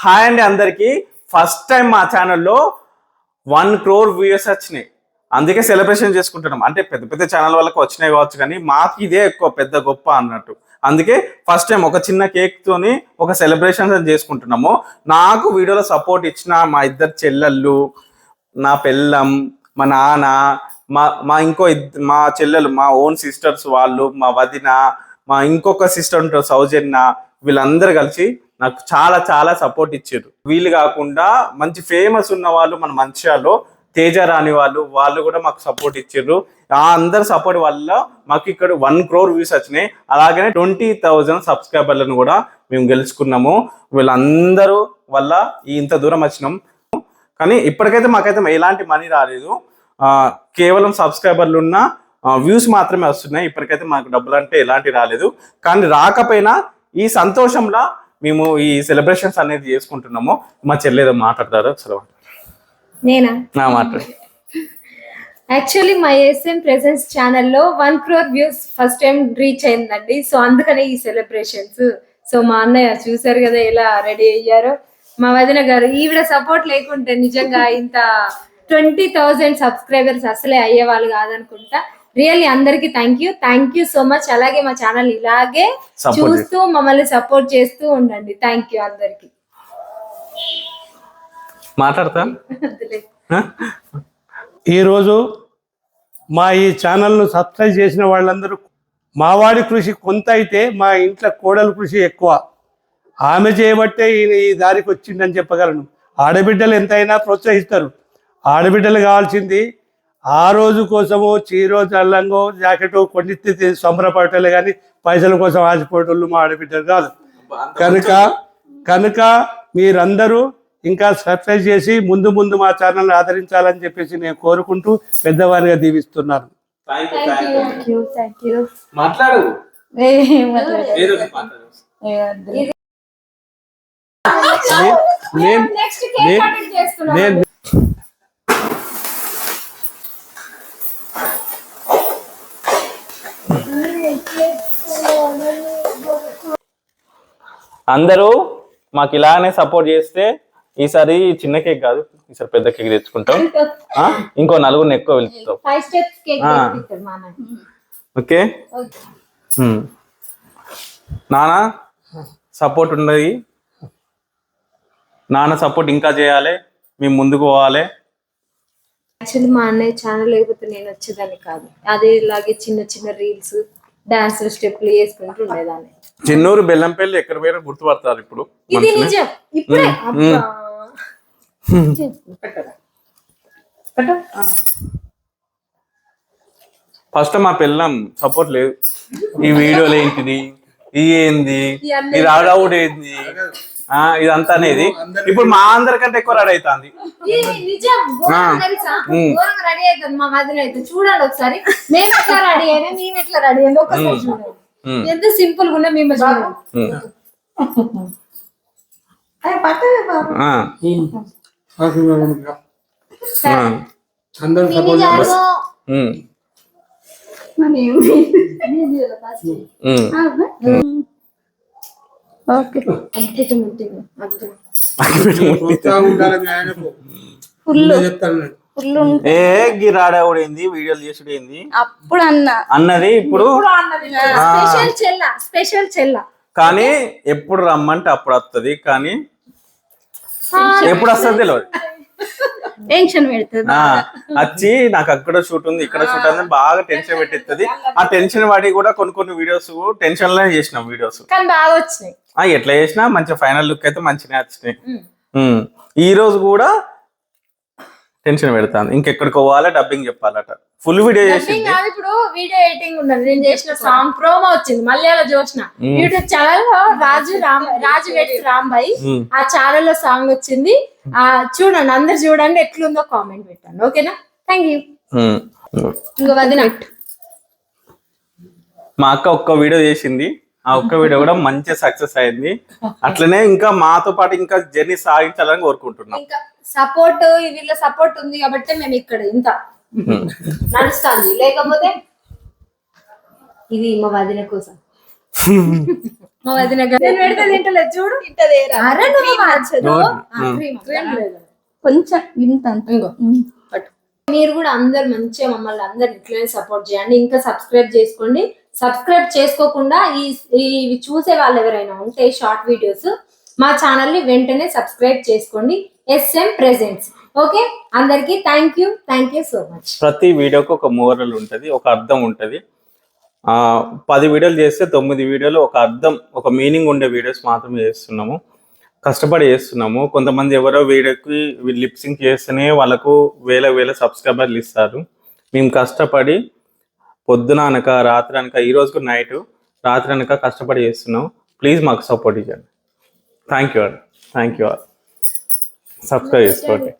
Hi అండి అందరికి first time మా ఛానల్లో 1 crore వ్యూస్ వచ్చినాయి. అందుకే సెలబ్రేషన్ చేసుకుంటున్నాం. అంటే పెద్ద పెద్ద ఛానల్ వాళ్ళకి వచ్చినాయి కావచ్చు, కానీ మాకు ఇదే ఎక్కువ పెద్ద గొప్ప అన్నట్టు. అందుకే ఫస్ట్ టైం ఒక చిన్న కేక్ తోని ఒక సెలబ్రేషన్ చేసుకుంటున్నాము. నాకు వీడియోలో సపోర్ట్ ఇచ్చిన మా ఇద్దరు చెల్లెళ్ళు, నా పెళ్ళం, మా నాన్న, మా మా చెల్లెలు, మా ఓన్ సిస్టర్స్ వాళ్ళు, మా వదిన, మా ఇంకొక సిస్టర్ ఉంటారు సౌజన్య, వీళ్ళందరూ కలిసి నాకు చాలా చాలా సపోర్ట్ ఇచ్చారు. వీళ్ళు కాకుండా మంచి ఫేమస్ ఉన్న వాళ్ళు మన మంచిర్యాలలో తేజ రాని వాళ్ళు కూడా మాకు సపోర్ట్ ఇచ్చారు. ఆ అందరి సపోర్ట్ వల్ల మాకు ఇక్కడ 1 crore వ్యూస్ వచ్చినాయి. అలాగనే 20,000 సబ్స్క్రైబర్లను కూడా మేము గెలుచుకున్నాము. వీళ్ళందరూ వల్ల ఇంత దూరం వచ్చినాం. కానీ ఇప్పటికైతే మాకైతే ఎలాంటి మనీ రాలేదు. కేవలం సబ్స్క్రైబర్లు ఉన్న వ్యూస్ మాత్రమే వస్తున్నాయి. ఇప్పటికైతే మాకు డబ్బులు అంటే ఎలాంటి రాలేదు. కానీ రాకపోయినా ఈ సంతోషంలో మేము ఈ సెలబ్రేషన్స్ అనేది చేసుకుంటున్నాము. మా చెల్లేదో మాట్లాడతారు అసలు. నేనా మాట్లాడు. యాక్చువల్లీ మా ఎస్ఎం ప్రెసెన్స్ ఛానల్లో 1 crore views first time reach అయిందండి. సో అందుకనే ఈ సెలబ్రేషన్స్. సో మా అన్నయ్య చూసారు కదా ఎలా రెడీ అయ్యారో. మా వదిన గారు ఈవిడ సపోర్ట్ లేకుంటే నిజంగా ఇంత 20,000 సబ్స్క్రైబర్స్ అసలే అయ్యేవాళ్ళు కాదనుకుంటా. రియల్లీ అందరికి థ్యాంక్ యూ సో మచ్. అలాగే మా ఛానల్ ఇలాగే చూస్తూ మమ్మల్ని సపోర్ట్ చేస్తూ ఉండండి. థ్యాంక్ యూ అందరికి. మాట్లాడతా. ఈరోజు మా ఈ ఛానల్ను సబ్స్క్రైబ్ చేసిన వాళ్ళందరూ, మా వాడి కృషి కొంత అయితే మా ఇంట్లో కోడల కృషి ఎక్కువ. ఆమె చేయబట్టే ఈ దారికి వచ్చిందని చెప్పగలను. ఆడబిడ్డలు ఎంతైనా ప్రోత్సహిస్తారు. ఆడబిడ్డలు కావాల్సింది ఆ రోజు కోసము చీరో చల్లంగో జాకెట్ కొన్నిస్తే సంబరపడటలే, కానీ పైసల కోసం ఆశపడేటోళ్ళు మా ఆడబిడ్డలు కాదు. కనుక మీరందరూ ఇంకా సబ్స్క్రైబ్ చేసి ముందు ముందు మా ఛానల్ని ఆదరించాలని చెప్పేసి నేను కోరుకుంటూ పెద్దవారిగా దీవిస్తున్నాను. మాట్లాడు. అందరూ మాకు ఇలానే సపోర్ట్ చేస్తే ఈసారి చిన్న కేక్ కాదు, ఈసారి పెద్ద కేక్ తెచ్చుకుంటాం. ఇంకో 4 ఎక్కువ వెళ్తాం. ఓకే. నాన్న సపోర్ట్ ఉన్నది. నాన్న సపోర్ట్ ఇంకా చేయాలి, మేము ముందుకు పోవాలి. యాక్చువల్లీ మా అన్నయ్య ఛానల్ లేకపోతే నేను వచ్చేదాన్ని కాదు. అదే ఇలాగే చిన్న చిన్న రీల్స్, డాన్స్ స్టెప్లు వేసుకుంటూ ఉండేదాన్ని. చిన్నూరు బెల్లంపల్లి ఎక్కడ పోయినా గుర్తుపడతారు ఇప్పుడు. ఇది నిజం. ఇప్పుడే ఫస్ట్ మా పిల్లం సపోర్ట్ లేదు. ఈ వీడియోలు ఏంటిది, ఇది ఏంది, ఇది ఆడవుడు ఏంది, ఇదంతా అనేది ఇప్పుడు మా అందరికంటే ఎక్కువ రెడీ అవుతుంది. రెడీ అవుతుంది మా మధ్యలో అయితే. చూడండి ఒకసారి మేము ఎట్లా రెడీ అయినా, మేము ఎట్లా రెడీ అయింది ఒకసారి చూడండి. ఎంత సింపుల్ గా ఉన్నా మేము చూడండి. గిరాడేంది వీడియోలు చేసుడేంది అప్పుడు అన్నది ఇప్పుడు స్పెషల్ చెల్ల. కానీ ఎప్పుడు రమ్మంటే అప్పుడు వస్తుంది, కానీ ఎప్పుడు వస్తుంది తెలియదు. టెన్షన్ పెడుతుంది. వచ్చి నాకు అక్కడ షూట్ ఉంది, ఇక్కడ షూట్ ఉంది బాగా టెన్షన్ పెట్టిస్తుంది. ఆ టెన్షన్ పడి కూడా కొన్ని వీడియోస్ టెన్షన్ లోనే చేసినాం. వీడియోస్ కానీ బాగా వచ్చినాయి. ఎట్లా చేసినా మంచి ఫైనల్ లుక్ అయితే మంచిగా వచ్చినాయి. ఈ రోజు కూడా టెన్షన్ పెడతాను, ఇంకెక్కడికి పోవాలి, డబ్బింగ్ చెప్పాలట. ఫుల్ వీడియో చేసి ఇప్పుడు వీడియో ఎడిటింగ్ ఉన్నది. నేను చేసిన సాంగ్ ప్రోమో వచ్చింది మలయాళ చూసిన యూట్యూబ్ ఛానల్ లో రాజు వెట్స్ రాంబాయ్ ఆ ఛానల్ లో సాంగ్ వచ్చింది. చూడండి, అందరు చూడండి, ఎట్లుందో కామెంట్ పెట్టండి. ఓకేనా? Thank you. ఇంకా వదిన మా అక్క ఒక్క వీడియో చేసింది. ఆ ఒక్క వీడియో కూడా మంచి సక్సెస్ అయింది. అట్లనే ఇంకా మాతో పాటు ఇంకా జర్నీ సాగించాలని కోరుకుంటున్నాం. ఇంకా సపోర్ట్, వీళ్ళ సపోర్ట్ ఉంది కాబట్టి మేము ఇక్కడ ఇంత నడుస్తుంది. లేకపోతే ఇది మా వదిన కోసం మా వదిన గారు నేను పెడితే తింటలేదు చూడు. అరే నువ్వు మార్చదు. క్రీమ్ లేదు. కొంచెం ఇంత అంత. ఇంకో పట్టు. మీరు కూడా అందరు మంచిగా మమ్మల్ని అందరు ఇట్లనే సపోర్ట్ చేయండి. ఇంకా సబ్స్క్రైబ్ చేసుకోండి. సబ్స్క్రైబ్ చేసుకోకుండా ఇవి చూసే వాళ్ళు ఎవరైనా ఉంటే షార్ట్ వీడియోస్ మా ఛానల్ ని వెంటనే సబ్స్క్రైబ్ చేసుకోండి. SM presents. ఓకే, అందరికి థ్యాంక్ యూ సో మచ్. ప్రతి వీడియోకి ఒక మోరల్ ఉంటుంది, ఒక అర్థం ఉంటుంది. 10 వీడియోలు చేస్తే 9 వీడియోలు ఒక అర్థం, ఒక మీనింగ్ ఉండే వీడియోస్ మాత్రమే చేస్తున్నాము. కష్టపడి చేస్తున్నాము. కొంతమంది ఎవరో వీడియోకి లిప్సింగ్ చేస్తేనే వాళ్ళకు వేల సబ్స్క్రైబర్లు ఇస్తారు. మేము కష్టపడి పొద్దున అనక రాత్రి అనక, ఈ రోజుకు నైట్ రాత్రి అనక కష్టపడి చేస్తున్నాం. ప్లీజ్ మాకు సపోర్ట్ ఇవ్వండి. Thank you all. సబ్స్క్రైబ్ చేసుకోండి.